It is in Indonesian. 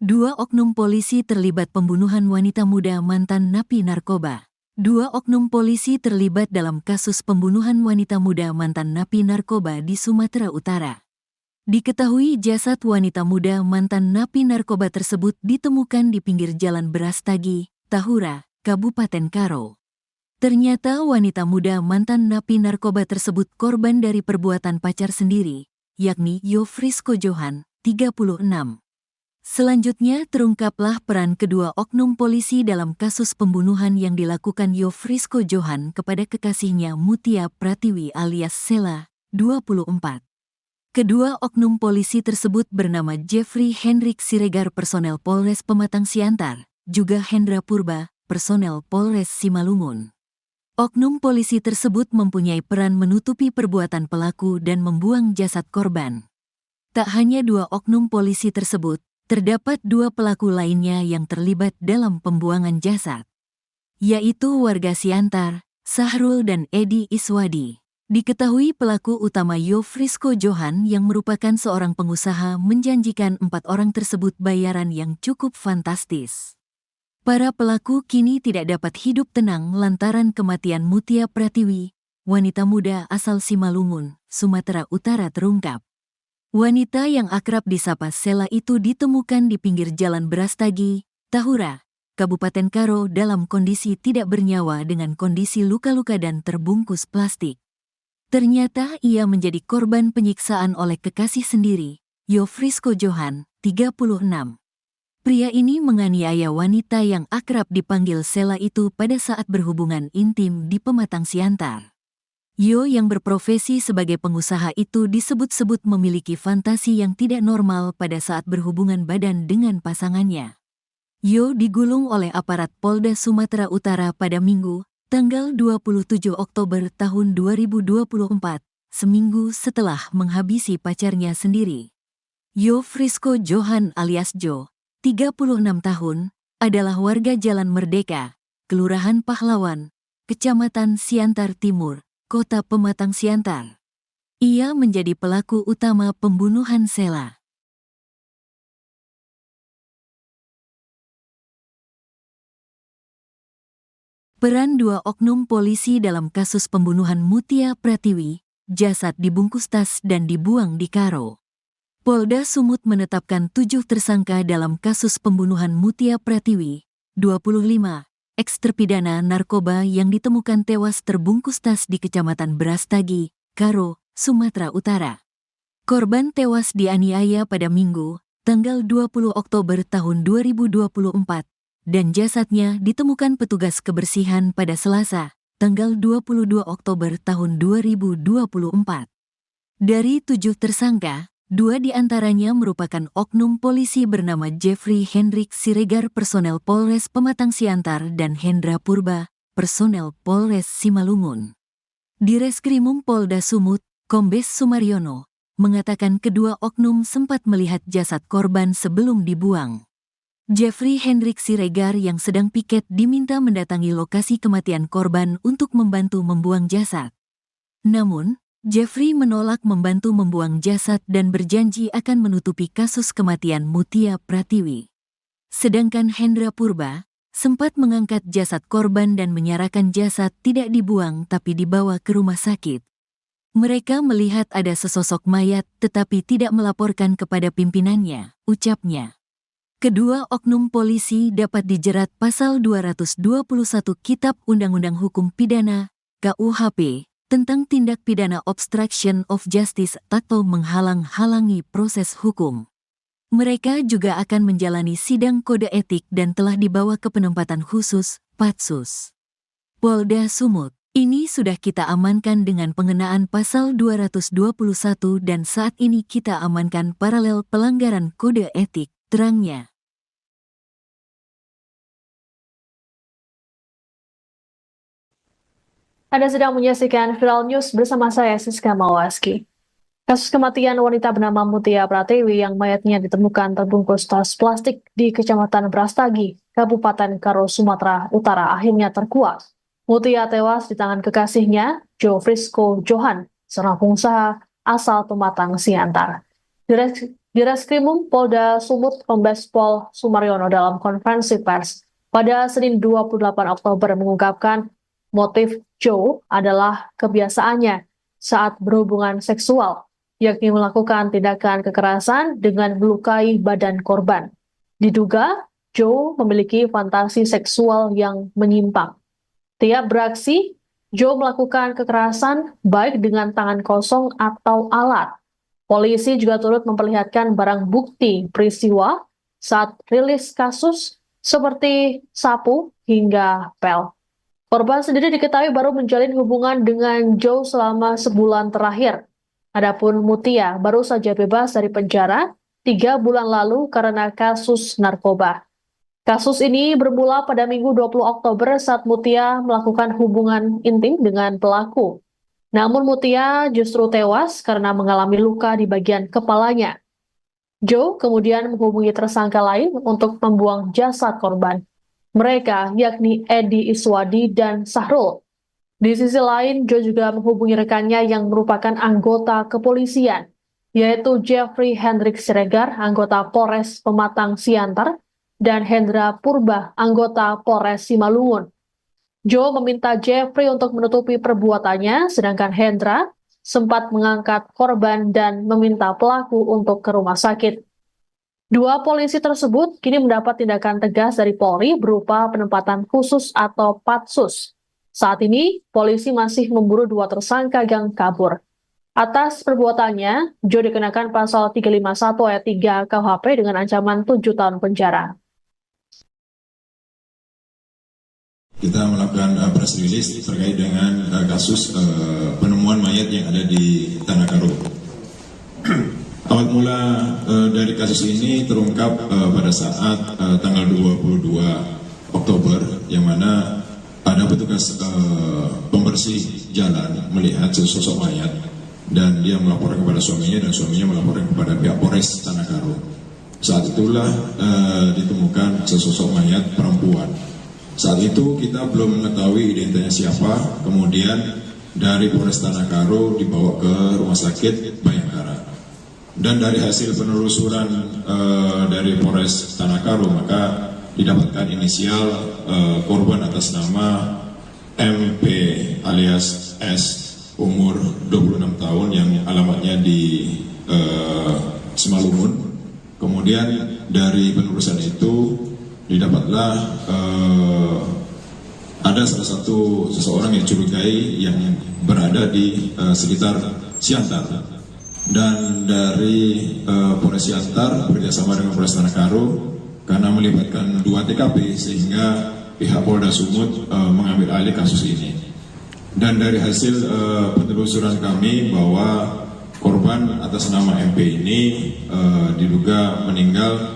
Dua oknum polisi terlibat pembunuhan wanita muda mantan napi narkoba. Dua oknum polisi terlibat dalam kasus pembunuhan wanita muda mantan napi narkoba di Sumatera Utara. Diketahui jasad wanita muda mantan napi narkoba tersebut ditemukan di pinggir jalan Brastagi, Tahura, Kabupaten Karo. Ternyata wanita muda mantan napi narkoba tersebut korban dari perbuatan pacar sendiri, yakni Yofrisko Johan, 36. Selanjutnya terungkaplah peran kedua oknum polisi dalam kasus pembunuhan yang dilakukan Yofrisko Johan kepada kekasihnya Mutia Pratiwi alias Sela, 24. Kedua oknum polisi tersebut bernama Jeffrey Hendrik Siregar personel Polres Pematang Siantar, juga Hendra Purba, personel Polres Simalungun. Oknum polisi tersebut mempunyai peran menutupi perbuatan pelaku dan membuang jasad korban. Tak hanya dua oknum polisi tersebut, terdapat dua pelaku lainnya yang terlibat dalam pembuangan jasad, yaitu warga Siantar, Sahrul dan Edi Iswadi. Diketahui pelaku utama Yofrisko Johan yang merupakan seorang pengusaha menjanjikan 4 orang tersebut bayaran yang cukup fantastis. Para pelaku kini tidak dapat hidup tenang lantaran kematian Mutia Pratiwi, wanita muda asal Simalungun, Sumatera Utara terungkap. Wanita yang akrab disapa Sela itu ditemukan di pinggir jalan Brastagi, Tahura, Kabupaten Karo dalam kondisi tidak bernyawa dengan kondisi luka-luka dan terbungkus plastik. Ternyata ia menjadi korban penyiksaan oleh kekasih sendiri, Yofrisko Johan, 36. Pria ini menganiaya wanita yang akrab dipanggil Sela itu pada saat berhubungan intim di Pematang Siantar. Yo yang berprofesi sebagai pengusaha itu disebut-sebut memiliki fantasi yang tidak normal pada saat berhubungan badan dengan pasangannya. Yo digulung oleh aparat Polda Sumatera Utara pada Minggu, tanggal 27 Oktober tahun 2024, seminggu setelah menghabisi pacarnya sendiri. Yofrisko Johan alias Jo, 36 tahun, adalah warga Jalan Merdeka, Kelurahan Pahlawan, Kecamatan Siantar Timur, Kota Pematang Siantar. Ia menjadi pelaku utama pembunuhan Sela. Peran dua oknum polisi dalam kasus pembunuhan Mutia Pratiwi, jasad dibungkus tas dan dibuang di Karo. Polda Sumut menetapkan 7 tersangka dalam kasus pembunuhan Mutia Pratiwi, 25. Eksterpidana narkoba yang ditemukan tewas terbungkus tas di Kecamatan Brastagi, Karo, Sumatera Utara. Korban tewas dianiaya pada Minggu, tanggal 20 Oktober tahun 2024, dan jasadnya ditemukan petugas kebersihan pada Selasa, tanggal 22 Oktober tahun 2024. Dari 7 tersangka, 2 diantaranya merupakan oknum polisi bernama Jeffrey Hendrik Siregar personel Polres Pematang Siantar dan Hendra Purba, personel Polres Simalungun. Direskrimum Polda Sumut, Kombes Sumaryono, mengatakan kedua oknum sempat melihat jasad korban sebelum dibuang. Jeffrey Hendrik Siregar yang sedang piket diminta mendatangi lokasi kematian korban untuk membantu membuang jasad. Namun, Jeffrey menolak membantu membuang jasad dan berjanji akan menutupi kasus kematian Mutia Pratiwi. Sedangkan Hendra Purba sempat mengangkat jasad korban dan menyarankan jasad tidak dibuang tapi dibawa ke rumah sakit. Mereka melihat ada sesosok mayat tetapi tidak melaporkan kepada pimpinannya, ucapnya. Kedua oknum polisi dapat dijerat pasal 221 Kitab Undang-Undang Hukum Pidana, KUHP, tentang tindak pidana obstruction of justice atau menghalang-halangi proses hukum. Mereka juga akan menjalani sidang kode etik dan telah dibawa ke penempatan khusus, Patsus. Polda Sumut, ini sudah kita amankan dengan pengenaan pasal 221 dan saat ini kita amankan paralel pelanggaran kode etik, terangnya. Anda sedang menyaksikan Viral News bersama saya, Siska Mawaski. Kasus kematian wanita bernama Mutia Pratiwi yang mayatnya ditemukan terbungkus tas plastik di Kecamatan Brastagi, Kabupaten Karo, Sumatera Utara akhirnya terkuak. Mutia tewas di tangan kekasihnya, Yofrisko Johan, seorang pengusaha asal Pematang Siantar. Di Reskrimum Polda Sumut, Kombes Pol Sumaryono dalam konferensi pers pada Senin 28 Oktober mengungkapkan motif Joe adalah kebiasaannya saat berhubungan seksual, yakni melakukan tindakan kekerasan dengan melukai badan korban. Diduga, Joe memiliki fantasi seksual yang menyimpang. Tiap beraksi, Joe melakukan kekerasan baik dengan tangan kosong atau alat. Polisi juga turut memperlihatkan barang bukti peristiwa saat rilis kasus seperti sapu hingga pel. Korban sendiri diketahui baru menjalin hubungan dengan Joe selama sebulan terakhir. Adapun Mutia baru saja bebas dari penjara 3 bulan lalu karena kasus narkoba. Kasus ini bermula pada Minggu 20 Oktober saat Mutia melakukan hubungan intim dengan pelaku. Namun Mutia justru tewas karena mengalami luka di bagian kepalanya. Joe kemudian menghubungi tersangka lain untuk membuang jasad korban. Mereka yakni Edi Iswadi dan Sahrul. Di sisi lain, Joe juga menghubungi rekannya yang merupakan anggota kepolisian, yaitu Jeffrey Hendrik Siregar, anggota Polres Pematang Siantar, dan Hendra Purba, anggota Polres Simalungun. Joe meminta Jeffrey untuk menutupi perbuatannya, sedangkan Hendra sempat mengangkat korban dan meminta pelaku untuk ke rumah sakit. Dua polisi tersebut kini mendapat tindakan tegas dari Polri berupa penempatan khusus atau patsus. Saat ini, polisi masih memburu 2 tersangka yang kabur. Atas perbuatannya, Joe dikenakan pasal 351 ayat 3 KUHP dengan ancaman 7 tahun penjara. Kita melakukan press release terkait dengan kasus penemuan mayat yang ada di Tanah Karo. Awal mula dari kasus ini terungkap pada saat tanggal 22 Oktober, yang mana ada petugas pembersih jalan melihat sesosok mayat dan dia melaporkan kepada suaminya dan suaminya melaporkan kepada pihak Polres Tanah Karo. Saat itulah ditemukan sesosok mayat perempuan. Saat itu kita belum mengetahui identitasnya siapa, kemudian dari Polres Tanah Karo dibawa ke Rumah Sakit Bayangkara. Dan dari hasil penelusuran dari Polres Tanah Karo, maka didapatkan inisial korban atas nama MP alias S, umur 26 tahun yang alamatnya di Simalungun. Kemudian dari penelusuran itu didapatlah ada salah satu seseorang yang curigai yang berada di sekitar Siantar, dan dari Polres Siantar bekerjasama dengan Polres Tanah Karo karena melibatkan 2 TKP sehingga pihak Polda Sumut mengambil alih kasus ini. Dan dari hasil penelusuran kami bahwa korban atas nama MP ini diduga meninggal